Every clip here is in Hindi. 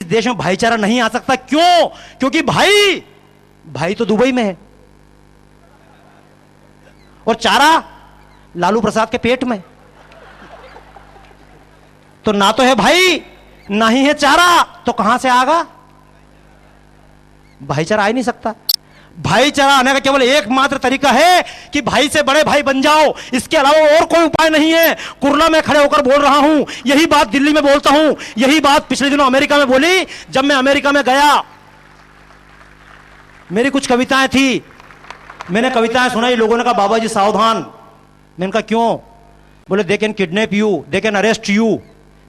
देश में भाईचारा नहीं आ सकता। क्यों? क्योंकि भाई तो दुबई में है और चारा लालू प्रसाद के पेट में। तो ना तो है भाई ना ही है चारा, तो कहां से आएगा भाईचारा? आ ही नहीं सकता। भाईचारा आने का केवल एकमात्र तरीका है कि भाई से बड़े भाई बन जाओ, इसके अलावा और कोई उपाय नहीं है। कुर्ला में खड़े होकर बोल रहा हूं, यही बात दिल्ली में बोलता हूं, यही बात पिछले दिनों अमेरिका में बोली। जब मैं अमेरिका में गया, मेरी कुछ कविताएं थी, मैंने कविताएं सुनाई, लोगों ने कहा बाबा जी सावधान। मैंने कहा क्यों? बोले they can kidnap you, they can arrest you.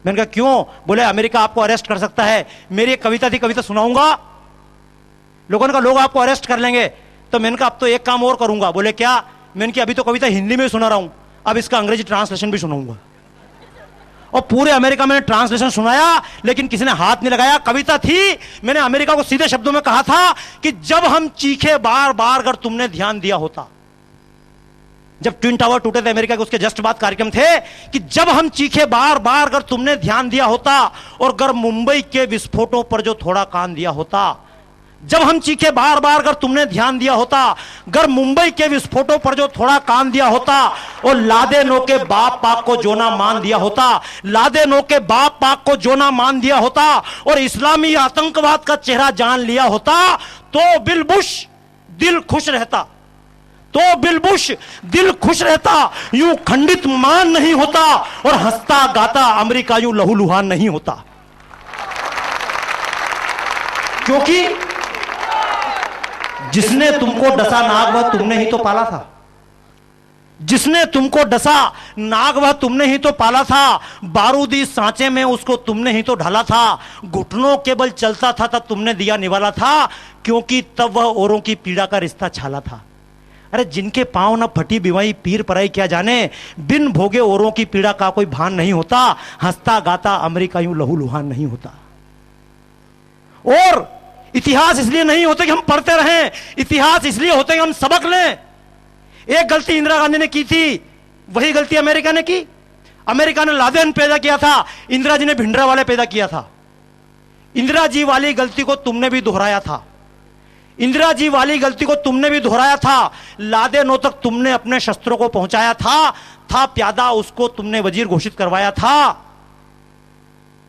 मैंने कहा क्यों? बोले अमेरिका आपको अरेस्ट कर सकता है। मेरी एक कविता थी, कविता सुनाऊंगा। लोगों ने कहा लोग आपको अरेस्ट कर लेंगे। तो मैंने कहा अब तो एक काम और करूंगा। बोले क्या? मैंने कहा अभी तो कविता हिंदी में सुना रहा हूं, अब इसका अंग्रेजी ट्रांसलेशन भी सुनाऊंगा। और पूरे अमेरिका में ट्रांसलेशन सुनाया, लेकिन किसी ने हाथ नहीं लगाया। कविता थी, मैंने अमेरिका को सीधे शब्दों में कहा था कि जब हम चीखे बार बार अगर तुमने ध्यान दिया होता। जब ट्विन टावर टूटे थे अमेरिका के, उसके जस्ट बाद कार्यक्रम थे कि जब हम चीखे बार बार अगर तुमने ध्यान दिया होता, और अगर मुंबई के विस्फोटों पर जो थोड़ा कान दिया होता। जब हम चीखे बार बार अगर तुमने ध्यान दिया होता, अगर मुंबई के विस्फोटों पर जो थोड़ा कान दिया होता, और लादेनों के बाप पाक को जो ना मान दिया होता, लादेनों के बाप पाक को जो ना मान दिया होता, और इस्लामी आतंकवाद का चेहरा जान लिया होता, तो बिल बुश दिल खुश रहता। तो बिल बुश दिल खुश रहता, यूं खंडित मान नहीं होता, और हंसता गाता अमेरिका यूं लहूलुहान नहीं होता। क्योंकि जिसने तुमको डसा नाग वह तुमने ही तो पाला था। जिसने तुमको डसा नाग वह तुमने ही तो पाला था। बारूदी सांचे में उसको तुमने ही तो ढाला था। घुटनों के बल चलता था तब तुमने दिया निवाला था, क्योंकि तब वह औरों की पीड़ा का रिश्ता छाला था। अरे जिनके पांव ना फटी बिवाई पीर पराई क्या जाने, बिन भोगे औरों की पीड़ा का कोई भान नहीं होता। हंसता गाता अमेरिका यूं लहूलुहान नहीं होता। और इतिहास इसलिए नहीं होते कि हम पढ़ते रहें, इतिहास इसलिए होते कि हम सबक लें। एक गलती इंदिरा गांधी ने की थी, वही गलती अमेरिका ने की। अमेरिका ने लादेन पैदा किया था, इंदिरा जी ने भिंडरावाले पैदा किया था। इंदिरा जी वाली गलती को तुमने भी दोहराया था। इंदिरा जी वाली गलती को तुमने भी दोहराया था। लादेनों तक तुमने अपने शस्त्रों को पहुंचाया था प्यादा उसको तुमने वजीर घोषित करवाया था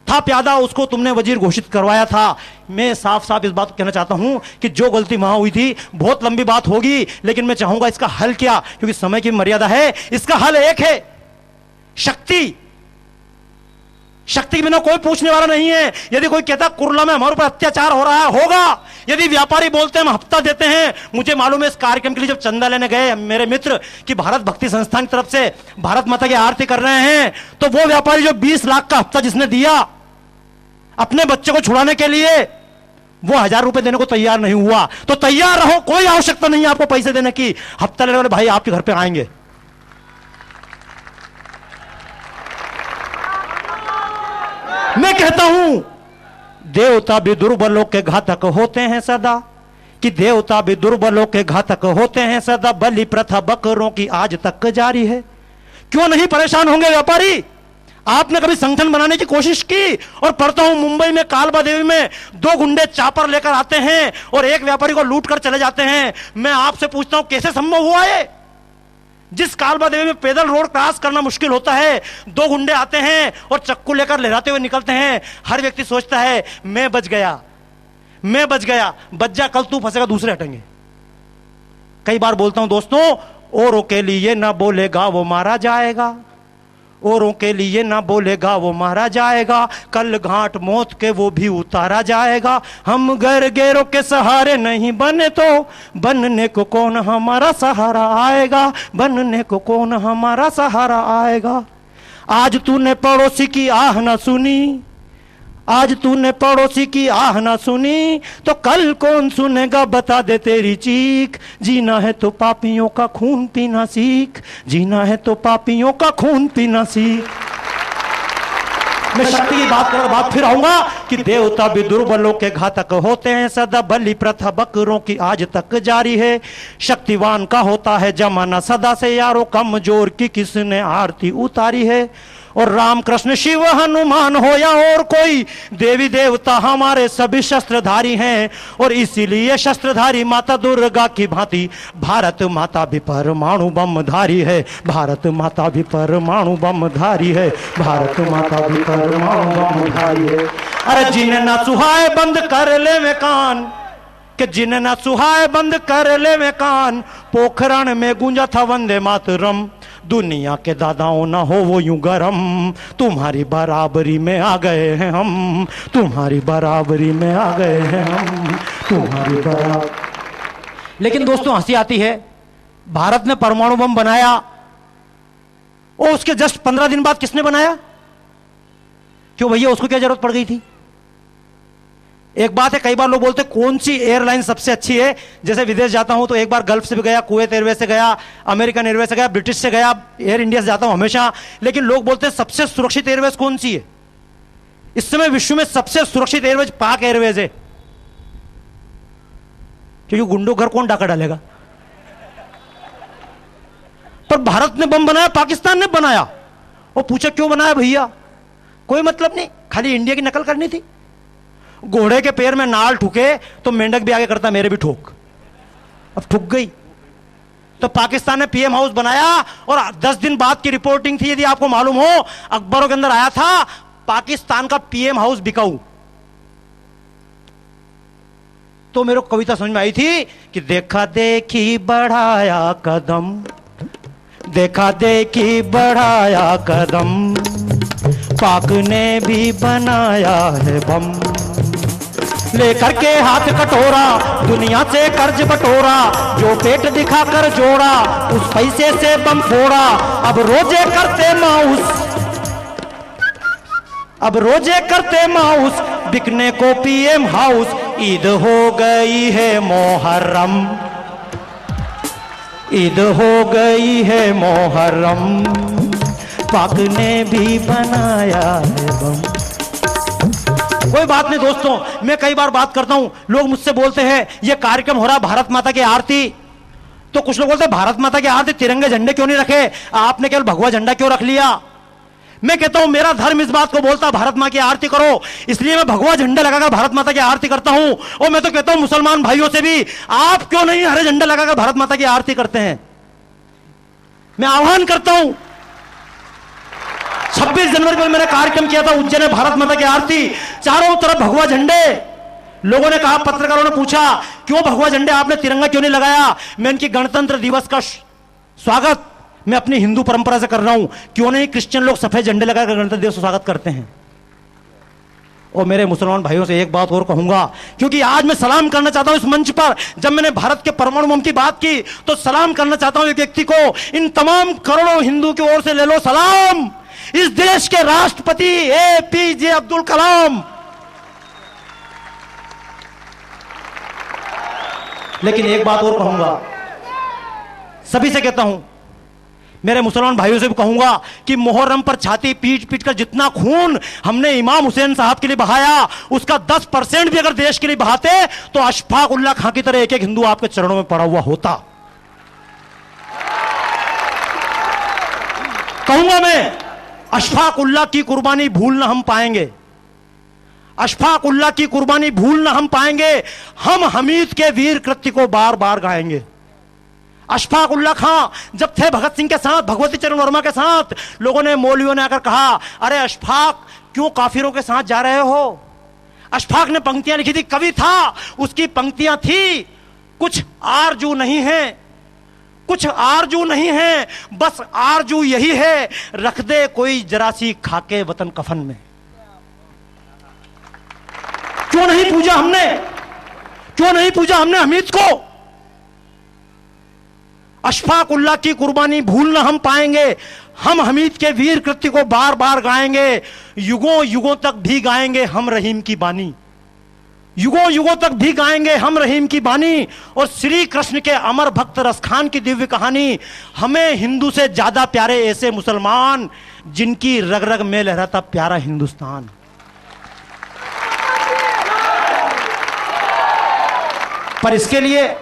प्यादा उसको तुमने वजीर घोषित करवाया था। मैं साफ साफ इस बात को कहना चाहता हूं कि जो गलती वहां हुई थी, बहुत लंबी बात होगी, लेकिन मैं चाहूंगा इसका हल क्या, क्योंकि समय की मर्यादा है। इसका हल एक है, शक्ति। शक्ति के बिना कोई पूछने वाला नहीं है। यदि कोई कहता कुर्ला में हमारे ऊपर अत्याचार हो रहा है, होगा। यदि व्यापारी बोलते हैं हम हफ्ता देते हैं, मुझे मालूम है इस कार्यक्रम के लिए जब चंदा लेने गए मेरे मित्र कि भारत भक्ति संस्थान की तरफ से भारत माता की आरती कर रहे हैं, तो वो व्यापारी जो 20 लाख का हफ्ता जिसने दिया अपने बच्चे को छुड़ाने के लिए, वो 1000 रुपए देने को तैयार नहीं हुआ। तो तैयार रहो, कोई आवश्यकता नहीं है आपको पैसे देने की। हफ्ता लेने वाले भाई आपके घर पे आएंगे। मैं कहता हूं देवता भी दुर्बलों के घातक होते हैं सदा, कि देवता भी दुर्बलों के घातक होते हैं सदा। बलि प्रथा बकरों की आज तक जारी है। क्यों नहीं परेशान होंगे व्यापारी? आपने कभी संगठन बनाने की कोशिश की? और पढ़ता हूं मुंबई में कालबा देवी में 2 गुंडे चापर लेकर आते हैं और एक व्यापारी को लूट कर चले जाते हैं। मैं आपसे पूछता हूं कैसे संभव हुआ ये? जिस कालबा देवी में पैदल रोड क्रॉस करना मुश्किल होता है, 2 गुंडे आते हैं और चक्कू लेकर लहराते हुए निकलते हैं। हर व्यक्ति सोचता है मैं बच गया, मैं बच गया। बच जा, कल तू फंसेगा, दूसरे हटेंगे। कई बार बोलता हूं दोस्तों, औरों के लिए ना बोलेगा वो मारा जाएगा, औरों के लिए ना बोलेगा वो मारा जाएगा। कल घाट मौत के वो भी उतारा जाएगा। हम गैरों के सहारे नहीं बने तो बनने को कौन हमारा सहारा आएगा, बनने को कौन हमारा सहारा आएगा। आज तूने पड़ोसी की आह ना सुनी, आज तूने पड़ोसी की आह ना सुनी, तो कल कौन सुनेगा बता दे तेरी चीख। जीना है तो पापियों का खून पीना सीख, जीना है तो पापियों का खून पीना सीख। मैं शक्ति की बात कर बात फिर आऊंगा कि देवता भी दुर्बलों के घातक होते हैं सदा। बलि प्रथा बकरों की आज तक जारी है। शक्तिवान का होता है जमाना सदा से यारो, कमजोर की किसने आरती उतारी है। और राम कृष्ण शिव हनुमान हो या और कोई, देवी देवता हमारे सभी शस्त्रधारी हैं। और इसीलिए शस्त्रधारी माता दुर्गा की भांति भारत माता भी परमाणु बम धारी है। भारत माता भी परमाणु बम धारी है। भारत माता भी परमाणु बम धारी है। अरे जिन्हें ना सुहाए बंद कर ले में कान, कि जिन्हें ना सुहाए बंद कर ले में कान, पोखरण में गूंजा था वंदे मातरम। दुनिया के दादाओं ना हो वो यूं गरम, तुम्हारी बराबरी में आ गए हैं हम। तुम्हारी बराबरी में आ गए हैं हम। तुम्हारी बराबर। लेकिन दोस्तों हंसी आती है, भारत ने परमाणु बम बनाया और उसके जस्ट 15 दिन बाद किसने बनाया? क्यों भैया, उसको क्या जरूरत पड़ गई थी? एक बात है, कई बार लोग बोलते कौन सी एयरलाइन सबसे अच्छी है। जैसे विदेश जाता हूं तो एक बार गल्फ से भी गया, कुवैत एयरवेज से गया, अमेरिकन एयरवेज से गया, ब्रिटिश से गया, एयर इंडिया से जाता हूं हमेशा। लेकिन लोग बोलते हैं सबसे सुरक्षित एयरवेज कौन सी है? इस समय विश्व में सबसे सुरक्षित एयरवेज पाक एयरवेज है, क्योंकि गुंडों घर कौन डाका डालेगा। पर भारत ने बम बनाया, पाकिस्तान ने बनाया। और पूछा क्यों बनाया भैया? कोई मतलब नहीं, खाली इंडिया की नकल करनी थी। घोड़े के पैर में नाल ठुके तो मेंढक भी आगे करता मेरे भी ठोक। अब ठुक गई। तो पाकिस्तान ने पीएम हाउस बनाया और 10 दिन बाद की रिपोर्टिंग थी, यदि आपको मालूम हो, अखबारों के अंदर आया था पाकिस्तान का पीएम हाउस बिकाऊ। तो मेरे को कविता समझ में आई थी कि देखा देखी बढ़ाया कदम, देखा देखी बढ़ाया कदम, पाक ने भी बनाया है बम। लेकर के हाथ कटोरा दुनिया से कर्ज बटोरा, जो पेट दिखाकर जोड़ा उस पैसे से बम फोड़ा। अब रोजे करते माउस, अब रोजे करते माउस, बिकने को पीएम हाउस। ईद हो गई है मोहर्रम, ईद हो गई है मोहर्रम, पाक ने भी बनाया है बम। कोई बात नहीं दोस्तों, मैं कई बार बात करता हूं, लोग मुझसे बोलते हैं ये कार्यक्रम हो रहा भारत माता की आरती, तो कुछ लोग बोलते हैं भारत माता की आरती तिरंगे झंडे क्यों नहीं रखे, आपने केवल भगवा झंडा क्यों रख लिया। मैं कहता हूं मेरा धर्म इस बात को बोलता भारत मां की आरती करो, इसलिए मैं भगवा झंडा लगाकर भारत माता की आरती करता हूं। और मैं तो कहता हूं मुसलमान भाइयों से भी, आप क्यों नहीं हरे झंडा लगाकर भारत माता की आरती करते हैं। मैं आह्वान करता हूं, 26 जनवरी को मैंने कार्यक्रम किया था उज्जैन में भारत माता की आरती, चारों तरफ भगवा झंडे। लोगों ने कहा, पत्रकारों ने पूछा क्यों भगवा झंडे, आपने तिरंगा क्यों नहीं लगाया। मैं इनकी गणतंत्र दिवस का स्वागत मैं अपनी हिंदू परंपरा से कर रहा हूं, क्यों नहीं क्रिश्चियन लोग सफेद झंडे लगाकर गणतंत्र दिवस का स्वागत करते हैं। और मेरे मुसलमान भाइयों से एक बात और कहूंगा, क्योंकि आज मैं सलाम करना चाहता हूं इस मंच पर, जब मैंने भारत के परमाणु बम की बात की तो सलाम करना चाहता हूं एक व्यक्ति को, इन तमाम करोड़ों हिंदू की ओर से ले लो सलाम, इस देश के राष्ट्रपति एपीजे अब्दुल कलाम। लेकिन एक बात और कहूंगा, सभी से कहता हूं, मेरे मुसलमान भाइयों से भी कहूंगा कि मुहर्रम पर छाती पीट पीट कर जितना खून हमने इमाम हुसैन साहब के लिए बहाया, उसका 10% भी अगर देश के लिए बहाते तो अशफाक उल्लाह खां की तरह एक एक हिंदू आपके चरणों में पड़ा हुआ होता। कहूंगा मैं, अशफाक उल्लाह की कुर्बानी भूल ना हम पाएंगे, अशफाक उल्लाह की कुर्बानी भूल ना हम पाएंगे। हम हमीद के वीर कृत्य को बार बार गाएंगे। अशफाक उल्लाह खां जब थे भगत सिंह के साथ, भगवती चरण वर्मा के साथ, लोगों ने, मौलवियों ने आकर कहा, अरे अशफाक क्यों काफिरों के साथ जा रहे हो। अशफाक ने पंक्तियां लिखी थी, कवि था, उसकी पंक्तियां थी, कुछ आरजू नहीं है, कुछ आरजू नहीं है, बस आरजू यही है, रख दे कोई जरासी खाके वतन कफन में। क्यों नहीं पूजा हमने, क्यों नहीं पूजा हमने हमीद को। अशफाक उल्लाह की कुर्बानी भूल ना हम पाएंगे, हम हमीद के वीर कृत्य को बार बार गाएंगे, युगों युगों तक भी गाएंगे हम रहीम की बानी, युगों युगों तक भी गाएंगे हम रहीम की बानी। और श्री कृष्ण के अमर भक्त रसखान की दिव्य कहानी, हमें हिंदू से ज्यादा प्यारे ऐसे मुसलमान जिनकी रग रग में लहराता प्यारा हिंदुस्तान। पर इसके लिए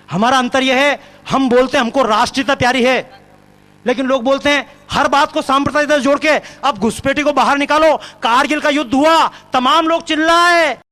हमारा अंतर यह है, हम बोलते हैं हमको राष्ट्रीयता प्यारी है, लेकिन लोग बोलते हैं हर बात को सांप्रदायिकता से जोड़ के अब घुसपैठी को बाहर निकालो, कारगिल का युद्ध हुआ, तमाम लोग चिल्लाए।